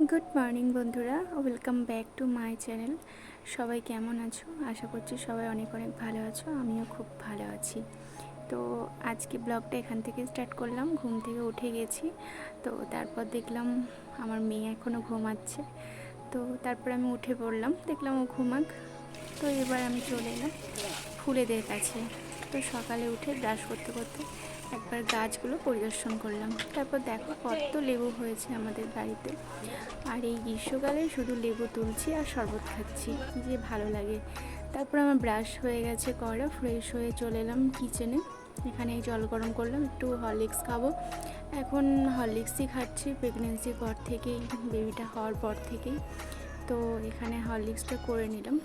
Good morning বন্ধুরা, welcome back to my channel. সবাই কেমন আছো? আশা করছি সবাই অনেক অনেক ভালো আছো। আমিও খুব ভালো আছি। তো আজকে ব্লগটা এখান থেকে স্টার্ট করলাম। ঘুম থেকে উঠে গেছি, তো তারপর দেখলাম আমার মেয়ে এখনও ঘুমাচ্ছে। তো তারপর আমি উঠে পড়লাম, দেখলাম ও ঘুমাক। তো এবার আমি চলে এলাম ফুলেদের কাছে। তো সকালে উঠে ব্রাশ করতে করতে একবার গাছগুলো পরিদর্শন করলাম। তারপর দেখো কত লেবু হয়েছে আমাদের বাড়িতে। আর এই গ্রীষ্মকালে শুধু লেবু তুলছি আর শরবত খাচ্ছি, কী যে ভালো লাগে। তারপর আমার ব্রাশ হয়ে গেছে করা, ফ্রেশ হয়ে চলে এলাম কিচেনে। এখানে জল গরম করলাম, একটু হরলিক্স খাবো। এখন হরলিক্সই খাচ্ছি প্রেগনেন্সির পর থেকেই, বেবিটা হওয়ার পর থেকেই। তো এখানে হরলিক্সটা করে নিলাম।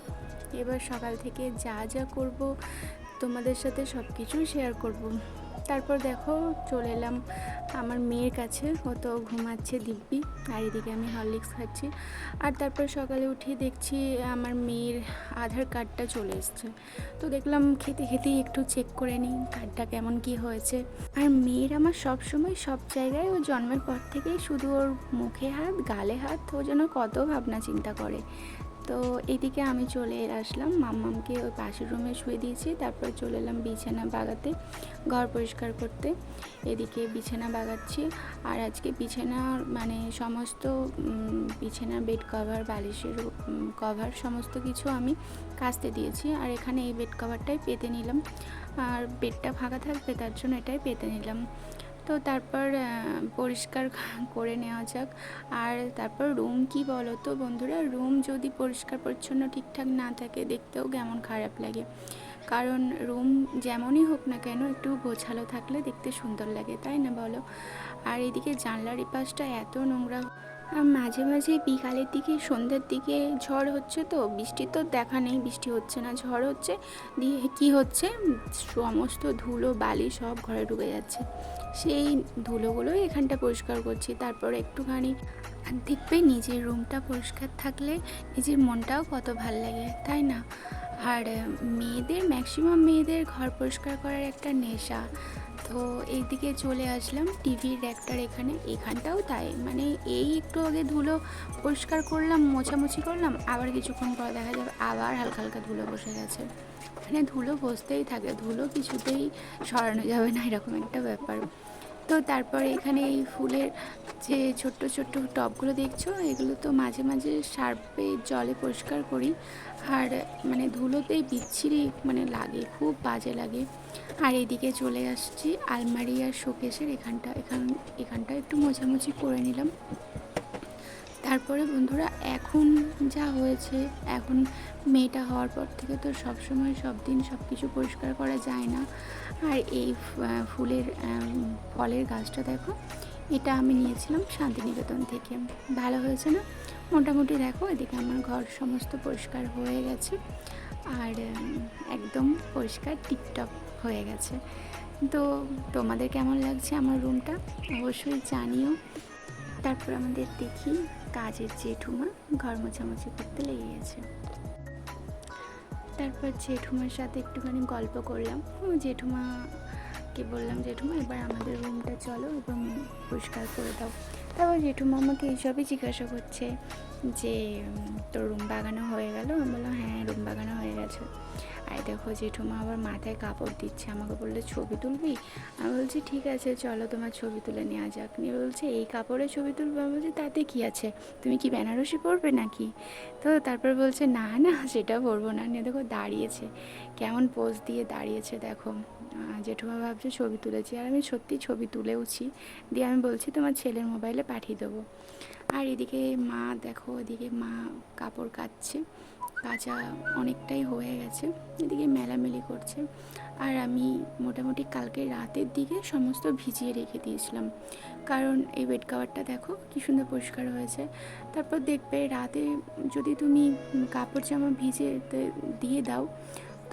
এবার সকাল থেকে যা যা করব তোমাদের সাথে সব কিছুই শেয়ার করব। তারপর দেখো চলে এলাম আমার মেয়ের কাছে, ও তো ঘুমাচ্ছে দিব্যি, আর এদিকে আমি হরলিক্স খাচ্ছি। আর তারপর সকালে উঠে দেখছি আমার মেয়ের আধার কার্ডটা চলে এসছে। তো দেখলাম খেতে খেতেই একটু চেক করে নিই কার্ডটা কেমন কি হয়েছে। আর মেয়ের আমার সব সময় সব জায়গায়, ও জন্মের পর থেকেই শুধু ওর মুখে হাত, গালে হাত, ও যেন কত ভাবনা চিন্তা করে। তো এদিকে আমি চলে আসলাম, মাম্মামকে ওই পাশের রুমে শুয়ে দিয়েছি। তারপর চলে এলাম বিছানা বাগাতে, ঘর পরিষ্কার করতে। এদিকে বিছানা বাগাচ্ছি। আর আজকে বিছানার মানে সমস্ত বিছানার বেড কভার, বালিশের কভার সমস্ত কিছু আমি কাচতে দিয়েছি। আর এখানে এই বেড কভারটাই পেতে নিলাম, আর বেডটা ফাঁকা থাকবে তার জন্য এটাই পেতে নিলাম। তো তারপর পরিষ্কার করে নেওয়া যাক। আর তারপর রুম কি বলো তো বন্ধুরা, রুম যদি পরিষ্কার পরিচ্ছন্ন ঠিকঠাক না থাকে দেখতেও কেমন খারাপ লাগে। কারণ রুম যেমনই হোক না কেন একটু গোছালো থাকলে দেখতে সুন্দর লাগে, তাই না বলো? আর এদিকে জানলার এপাশটা এত নোংরা। আর মাঝে মাঝে বিকালের দিকে, সন্ধ্যের দিকে ঝড় হচ্ছে, তো বৃষ্টির তো দেখা নেই, বৃষ্টি হচ্ছে না, ঝড় হচ্ছে। দিয়ে কী হচ্ছে, সমস্ত ধুলো বালি সব ঘরে ঢুকে যাচ্ছে। সেই ধুলোগুলোই এখানটা পরিষ্কার করছি। তারপর একটুখানি আর দেখবে নিজের রুমটা পরিষ্কার থাকলে নিজের মনটাও কত ভাল লাগে, তাই না? আর মেয়েদের, ম্যাক্সিমাম মেয়েদের ঘর পরিষ্কার করার একটা নেশা। তো এইদিকে চলে আসলাম টিভির র্যাকটার এখানটাও তাই, মানে এই একটু আগে ধুলো পরিষ্কার করলাম, মোছামুছি করলাম, আবার কিছুক্ষণ পর দেখা যাবে আবার হালকা হালকা ধুলো বসে গেছে। মানে ধুলো বসতেই থাকে, ধুলো কিছুতেই সরানো যাবে না, এরকম একটা ব্যাপার। তো তারপরে এখানে এই ফুলের যে ছোট্ট ছোট্ট টবগুলো দেখছো, এগুলো তো মাঝে মাঝে সার্ফে জলে পরিষ্কার করি। আর মানে ধুলোতেই বিচ্ছিরি মানে লাগে, খুব বাজে লাগে। আর এদিকে চলে আসছি আলমারি আর শোকেসের এখানটা একটু মোছামুছি করে নিলাম। তারপরে বন্ধুরা এখন যা হয়েছে, এখন মেয়েটা হওয়ার পর থেকে তো সব সময় সব দিন সব কিছু পরিষ্কার করা যায় না। আর এই ফুলের ফলের গাছটা দেখো, এটা আমি নিয়েছিলাম শান্তিনিকেতন থেকে। ভালো হয়েছে না? মোটামুটি দেখো এদিকে আমার ঘর সমস্ত পরিষ্কার হয়ে গেছে, আর একদম পরিষ্কার টিপটপ হয়ে গেছে। তো তোমাদের কেমন লাগছে আমার রুমটা অবশ্যই জানিও। তারপর আমাদের দেখি কাজের জেঠুমা ঘর মোছামুছি করতে লেগে গেছে। তারপর জেঠুমার সাথে একটুখানি গল্প করলাম। জেঠুমাকে বললাম, জেঠুমা এবার আমাদের রুমটা চলো এবং পরিষ্কার করে দাও। তারপর জেঠুমা আমাকে এইসবই জিজ্ঞাসা করছে যে তোর রুম বাগানো হয়ে গেল? আমি বললাম হ্যাঁ, রুম বাগানো হয়ে গেছে। আর দেখো জেঠুমা আবার মাথায় কাপড় দিচ্ছে, আমাকে বললে ছবি তুলবি? আমি বলছি ঠিক আছে চলো তোমার ছবি তুলে নেওয়া যাক। নিয়ে বলছে এই কাপড়ে ছবি তুলবো? আমি বলছি তাতে কী আছে, তুমি কি বেনারসি পরবে নাকি? তো তারপর বলছে না না সেটা পরবো না। নিয়ে দেখো দাঁড়িয়েছে, কেমন পোজ দিয়ে দাঁড়িয়েছে দেখো। জেঠুমা ভাবছে ছবি তুলেছি, আর আমি সত্যি ছবি তুলেওছি। দিয়ে আমি বলছি তোমার ছেলের মোবাইলে পাঠিয়ে দেবো। আর এদিকে মা দেখো, এদিকে মা কাপড় কাচছে, কাচা অনেকটাই হয়ে গেছে, এদিকে মেলামেলি করছে। আর আমি মোটামুটি কালকে রাতের দিকে সমস্ত ভিজিয়ে রেখে দিয়েছিলাম, কারণ এই বেড কভারটা দেখো কী সুন্দর পরিষ্কার হয়েছে। তারপর দেখবে রাতে যদি তুমি কাপড় জামা ভিজে দিয়ে দাও,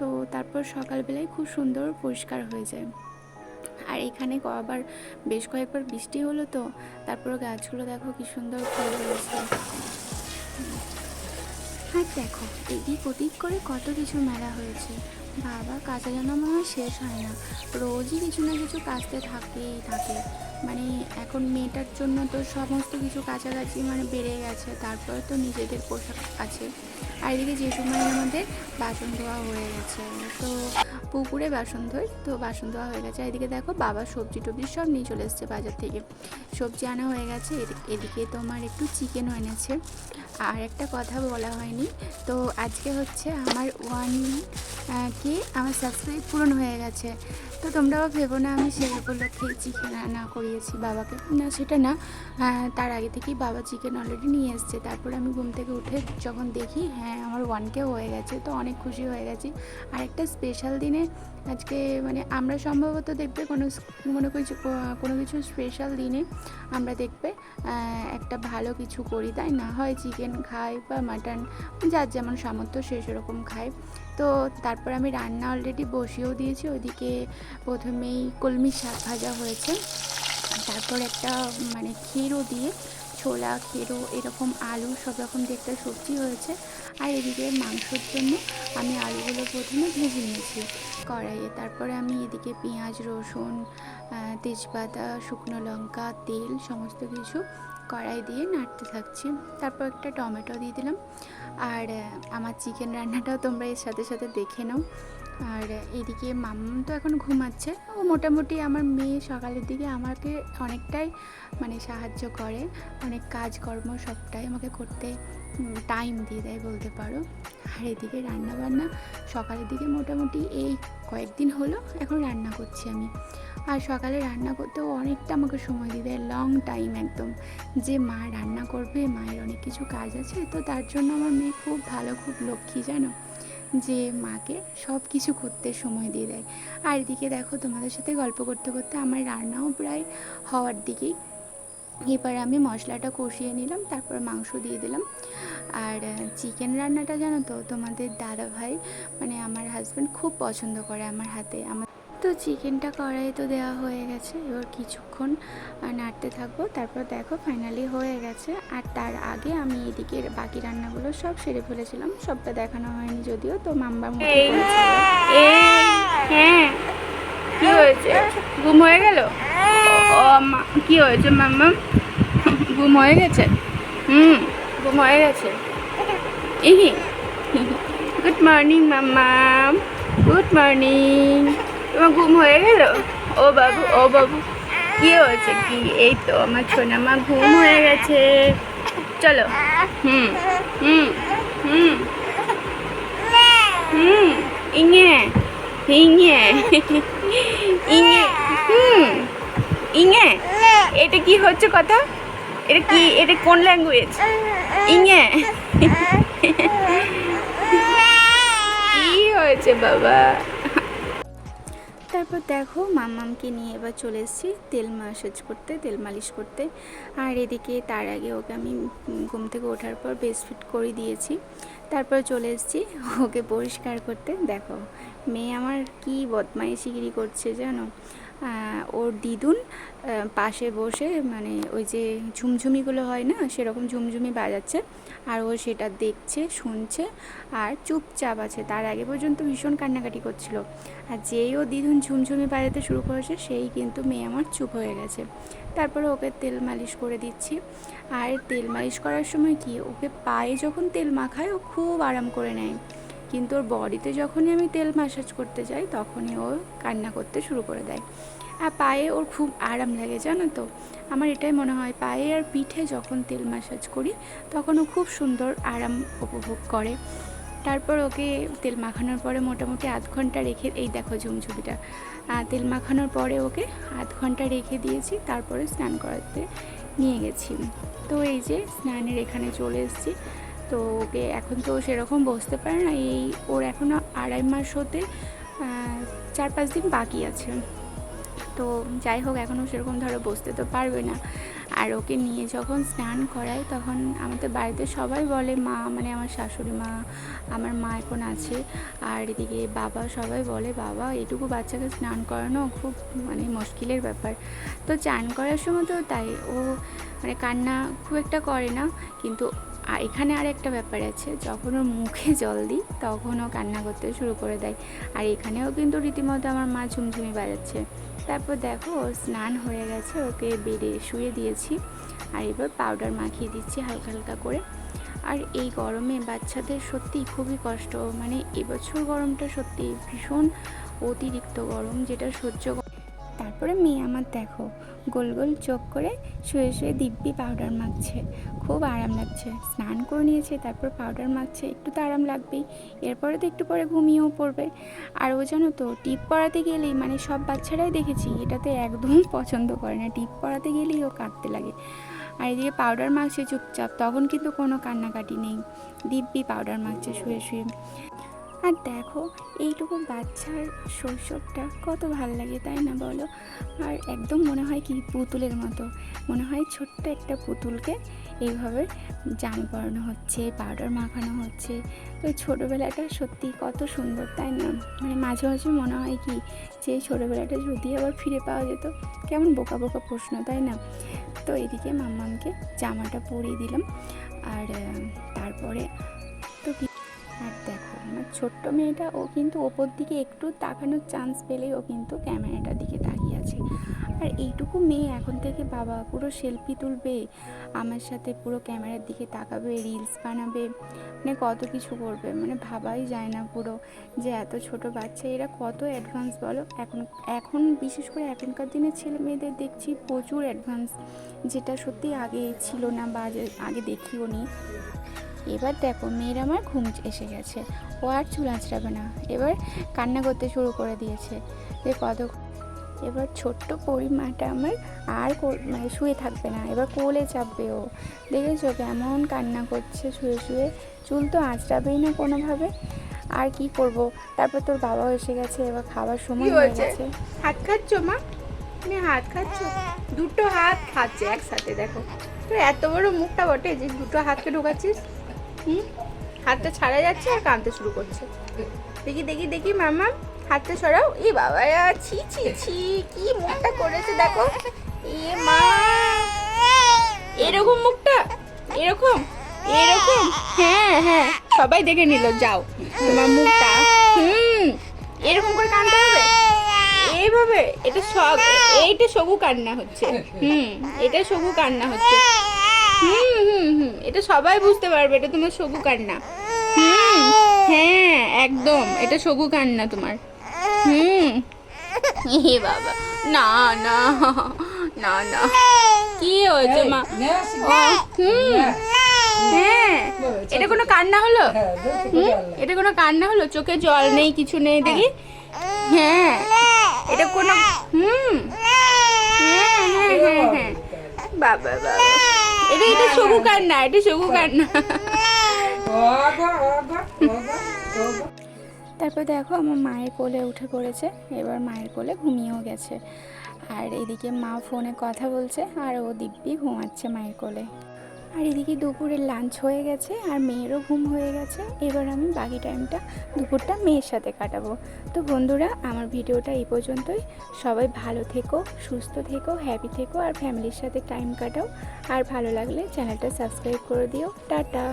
তো তারপর সকালবেলায় খুব সুন্দর পরিষ্কার হয়ে যায়। আর এখানে আবার বেশ কয়েকবার বৃষ্টি হলো, তো তারপর গাছগুলো দেখো কি সুন্দর ফুল হয়েছে। আর দেখো এদিক ওদিক করে কত কিছু মেলা হয়েছে। বাবা কাঁচা যেন আমার শেষ হয় না, রোজই কিছু না কিছু কাচতে থাকেই থাকে। মানে এখন মেয়েটার জন্য তো সমস্ত কিছু কাছাকাছি মানে বেড়ে গেছে, তারপরে তো নিজেদের পোশাক আছে। আর এদিকে যে সময় আমাদের বাসন ধোয়া হয়ে গেছে, তো পুকুরে বাসন ধোয়, তো বাসন ধোয়া হয়ে গেছে। এদিকে দেখো বাবা সবজি টবজি সব নিয়ে চলে এসছে বাজার থেকে, সবজি আনা হয়ে গেছে। এদিকে তোমার একটু চিকেনও এনেছে। আর একটা কথা বলা হয়নি, তো আজকে হচ্ছে আমার 1K আমার সাবস্ক্রাইব পূরণ হয়ে গেছে। তো তোমরাও ভেবো না আমি সেই উপলক্ষেই চিকেন রান্না করিয়েছি বাবাকে, না সেটা না। তার আগে থেকেই বাবা চিকেন অলরেডি নিয়ে এসছে। তারপর আমি ঘুম থেকে উঠে যখন দেখি হ্যাঁ আমার 1K হয়ে গেছে, তো অনেক খুশি হয়ে গেছি। আর একটা স্পেশাল দিনে আজকে মানে আমরা সম্ভবত দেখবে কোনো কিছু স্পেশাল দিনে আমরা দেখবে একটা ভালো কিছু করি, তাই না? হয় চিকেন খাই বা মাটন, যার যেমন সামর্থ্য সে সেরকম খায়। তো তারপর আমি রান্না অলরেডি বসিয়েও দিয়েছি। ওইদিকে প্রথমেই কলমি শাক ভাজা হয়েছে, তারপর একটা মানে ক্ষীরও দিয়ে ছোলা ক্ষীরও এরকম আলু সব রকম দিয়ে একটা সবজি হয়েছে। আর এদিকে মাংসর জন্য আমি আলুগুলো প্রথমে ভেজে নিয়েছি কড়াইয়ে, তারপরে আমি এদিকে পেঁয়াজ রসুন তেজপাতা শুকনো লঙ্কা তেল সমস্ত কিছু কড়াই দিয়ে নাড়তে থাকছি। তারপর একটা টমেটো দিয়ে দিলাম। আর আমার চিকেন রান্নাটাও তোমরা এর সাথে সাথে দেখে নাও। আর এদিকে মাম্মাম তো এখন ঘুমাচ্ছে। ও মোটামুটি আমার মেয়ে সকালের দিকে আমাকে অনেকটাই মানে সাহায্য করে, অনেক কাজকর্ম সবটাই আমাকে করতে টাইম দিয়ে দেয় বলতে পারো। আর এদিকে রান্নাবান্না সকালের দিকে মোটামুটি এই কয়েকদিন হলো এখন রান্না করছি আমি। আর সকালে রান্না করতেও অনেকটা আমাকে সময় দিয়ে দেয়, লং টাইম একদম, যে মা রান্না করবে, মায়ের অনেক কিছু কাজ আছে। তো তার জন্য আমার মেয়ে খুব ভালো, খুব লক্ষ্মী জানো, যে মাকে সব কিছু করতে সময় দিয়ে দেয়। আর এদিকে দেখো তোমাদের সাথে গল্প করতে করতে আমার রান্নাও প্রায় হওয়ার দিকেই। এবার আমি মশলাটা কষিয়ে নিলাম, তারপর মাংস দিয়ে দিলাম। আর চিকেন রান্নাটা জানো তো তোমাদের দাদা ভাই মানে আমার হাজব্যান্ড খুব পছন্দ করে আমার হাতে। তো চিকেনটা কড়াই তো দেওয়া হয়ে গেছে, এবার কিছুক্ষণ নাড়তে থাকবো। তারপর দেখো ফাইনালি হয়ে গেছে। আর তার আগে আমি এদিকে বাকি রান্নাগুলো সব সেরে ফেলেছিলাম, সবটা দেখানো হয়নি যদিও। তো মাম্বার মতো হ্যাঁ কি হয়েছে, ঘুম হয়ে গেল? ও কি হয়েছে মাম্মা, ঘুম হয়ে গেছে? ঘুম হয়ে গেছে। ইহি গুড মর্নিং মাম্মাম, গুড মর্নিং। তোমার ঘুম হয়ে গেল? ও বাবু, ও বাবু কি হয়েছে কি? এই তো আমার সোনা মা ঘুম হয়ে গেছে। চলো হুম হুম হুম হুম ইঙে ইঙে ইঙে ইঙে। এটা কি হচ্ছে কথা? এটা কি, এটা কোন ল্যাঙ্গুয়েজ? ইঙে কি হয়েছে বাবা? তারপর দেখো মাম্মামকে নিয়ে এবার চলে এসেছি তেল মাসাজ করতে, তেল মালিশ করতে। আর এদিকে তার আগে ওকে আমি ঘুম থেকে ওঠার পর ব্রেস্টফিড করে দিয়েছি। তারপর চলে এসেছি ওকে পরিষ্কার করতে। দেখো মেয়ে আমার কি বদমাইশিগিরি করছে জানো, ওর দিদুন পাশে বসে মানে ওই যে ঝুমঝুমিগুলো হয় না সেরকম ঝুমঝুমি বাজাচ্ছে, আর ও সেটা দেখছে শুনছে আর চুপচাপ আছে। তার আগে পর্যন্ত ভীষণ কান্নাকাটি করছিল, আর যেই ও দিদুন ঝুমঝুমি বাজাতে শুরু করেছে সেই কিন্তু মেয়ে আমার চুপ হয়ে গেছে। তারপরে ওকে তেল মালিশ করে দিচ্ছি। আর তেল মালিশ করার সময় কি, ওকে পায়ে যখন তেল মাখায় ও খুব আরাম করে নেয়, কিন্তু ওর বডিতে যখনই আমি তেল ম্যাসাজ করতে যাই তখনই ও কান্না করতে শুরু করে দেয়। আর পায়ে ওর খুব আরাম লাগে জানো তো, আমার এটাই মনে হয় পায়ে আর পিঠে যখন তেল ম্যাসাজ করি তখন ও খুব সুন্দর আরাম উপভোগ করে। তারপর ওকে তেল মাখানোর পরে মোটামুটি আধ ঘন্টা রেখে, এই দেখো ঝুমঝুমিটা, তেল মাখানোর পরে ওকে আধ ঘন্টা রেখে দিয়েছি। তারপরে স্নান করাতে নিয়ে গেছি। তো এই যে স্নানের এখানে চলে এসেছি। তো ওকে এখন তো সেরকম বসতে পারে না, এই ওর এখনও 2.5 মাস হতে 4-5 দিন বাকি আছে। তো যাই হোক এখনও সেরকম ধরো বসতে তো পারবে না। আর ওকে নিয়ে যখন স্নান করাই তখন আমাদের বাড়িতে সবাই বলে, মা মানে আমার শাশুড়ি মা, আমার মা এখন আছে, আর এদিকে বাবা সবাই বলে বাবা এটুকু বাচ্চাকে স্নান করানো খুব মানে মুশকিলের ব্যাপার। তো চান করার সময় তো তাই ও মানে কান্না খুব একটা করে না, কিন্তু এখানে আর একটা ব্যাপার আছে, যখন ওর মুখে জল দিই তখন ও কান্না করতে শুরু করে দেয়। আর এখানেও কিন্তু রীতিমতো আমার মা ঝুমঝুমি বাজাচ্ছে। তারপর দেখো ওর স্নান হয়ে গেছে, ওকে বেডে শুয়ে দিয়েছি আর এবার পাউডার মাখিয়ে দিচ্ছি হালকা হালকা করে। আর এই গরমে বাচ্চাদের সত্যিই খুবই কষ্ট, মানে এবছর গরমটা সত্যি ভীষণ অতিরিক্ত গরম, যেটা সহ্য। তারপরে মেয়ে আমার দেখো গোল গোল চোখ করে শুয়ে শুয়ে দিব্যি পাউডার মাখছে, খুব আরাম লাগছে। স্নান করে নিয়েছে, তারপর পাউডার মাখছে, একটু তো আরাম লাগবেই। এরপরে তো একটু পরে ঘুমিয়েও পড়বে। আর ও জানো তো টিপ পরাতে গেলেই, মানে সব বাচ্চারাই দেখেছি এটাতে একদম পছন্দ করে না, টিপ পরাতে গেলেই ও কাঁদতে লাগে। আর এদিকে পাউডার মাখছে চুপচাপ, তখন কিন্তু কোনো কান্নাকাটি নেই, দিব্যি পাউডার মাখছে শুয়ে শুয়ে। আর দেখো এইটুকু বাচ্চার শৈশবটা কত ভাল লাগে, তাই না বলো? আর একদম মনে হয় কি পুতুলের মতো, মনে হয় ছোট্ট একটা পুতুলকে এইভাবে জামা পরানো হচ্ছে, পাউডার মাখানো হচ্ছে। তো ছোটোবেলাটা সত্যি কত সুন্দর, তাই না? মানে মাঝে মাঝে মনে হয় কি যে ছোটোবেলাটা যদি আবার ফিরে পাওয়া যেত। কেমন বোকা বোকা প্রশ্ন, তাই না? তো এদিকে মাম্মামকে জামাটা পরিয়ে দিলাম। আর তারপরে তো আর দেখো আমার ছোট্ট মেয়েটা, ও কিন্তু ওপর দিকে একটু তাকানোর চান্স পেলেই ও কিন্তু ক্যামেরাটার দিকে তাকিয়ে আছে। আর এইটুকু মেয়ে এখন থেকে বাবা পুরো সেলফি তুলবে আমার সাথে, পুরো ক্যামেরার দিকে তাকাবে, রিলস বানাবে, মানে কত কিছু করবে, মানে ভাবাই যায় না পুরো, যে এত ছোট বাচ্চা এরা কত অ্যাডভান্স বলো। এখন বিশেষ করে এখনকার দিনের ছেলে মেয়েদের দেখছি প্রচুর অ্যাডভান্স, যেটা সত্যি আগে ছিল না বা আগে দেখিও নি। এবার দেখো মেয়ের আমার ঘুম এসে গেছে, ও আর চুল আঁচড়াবে না, এবার কান্না করতে শুরু করে দিয়েছে যে এবার ছোট্ট পরিমাটা আমার আর মানে শুয়ে থাকবে না, এবার কোলে চাপবে ও। দেখেছো কেমন কান্না করছে শুয়ে শুয়ে, চুল তো আঁচড়াবেই না কোনোভাবে। আর কি করব, তারপর তোর বাবাও এসে গেছে, এবার খাবার সময় হয়ে গেছে। হাত খাচ্ছ মা? তুমি হাত খাচ্ছ? দুটো হাত খাচ্ছে একসাথে, দেখো তোর এত বড় মুখটা বটে যে দুটো হাতকে ঢোকাচ্ছিস। হাতটা ছাড়া যাচ্ছে আর কাঁদতে শুরু করছে। দেখি দেখি দেখি মামা হাতটা সরাও। এ বাবা, ছি ছি ছি, কি মুখটা করেছে দেখো। এ মা, এরকম মুখটা, এরকম এরকম, হ্যাঁ হ্যাঁ সবাই দেখে নিল, যাও তোমার মুখটা। এরকম করে কাঁদতে হবে এইভাবে, এটা সব, এইটা সবু কান্না হচ্ছে। এটা সবু কান্না হচ্ছে। এটা সবাই বুঝতে পারবে, এটা তোমার সবু কান্না। হ্যাঁ একদম, এটা সবু কান্না তোমার। এ বাবা, না না না না, কি হয়েছে মা? হ্যাঁ, এটা কোনো কান্না হলো? এটা কোনো কান্না হলো? চোখে জল নেই, কিছু নেই, দেখি। হ্যাঁ, এটা কোনো হ্যাঁ হ্যাঁ হ্যাঁ হ্যাঁ, বাবা বাবা, এটা সবু কান্না, এটা সবু কান্না। তারপর দেখো আমার মায়ের কোলে উঠে পড়েছে, এবার মায়ের কোলে ঘুমিয়েও গেছে। আর এদিকে মা ফোনে কথা বলছে আর ও দিব্যি ঘুমাচ্ছে মায়ের কোলে। আর এদিকে দুপুরের লাঞ্চ হয়ে গেছে আর মেয়েরও ঘুম হয়ে গেছে। এবার আমি বাকি টাইমটা দুপুরটা মেয়ের সাথে কাটাবো। তো বন্ধুরা, আমার ভিডিওটা এই পর্যন্তই। সবাই ভালো থেকো, সুস্থ থেকো, হ্যাপি থেকো আর ফ্যামিলির সাথে টাইম কাটাও। আর ভালো লাগলে চ্যানেলটা সাবস্ক্রাইব করে দিও। টাটা।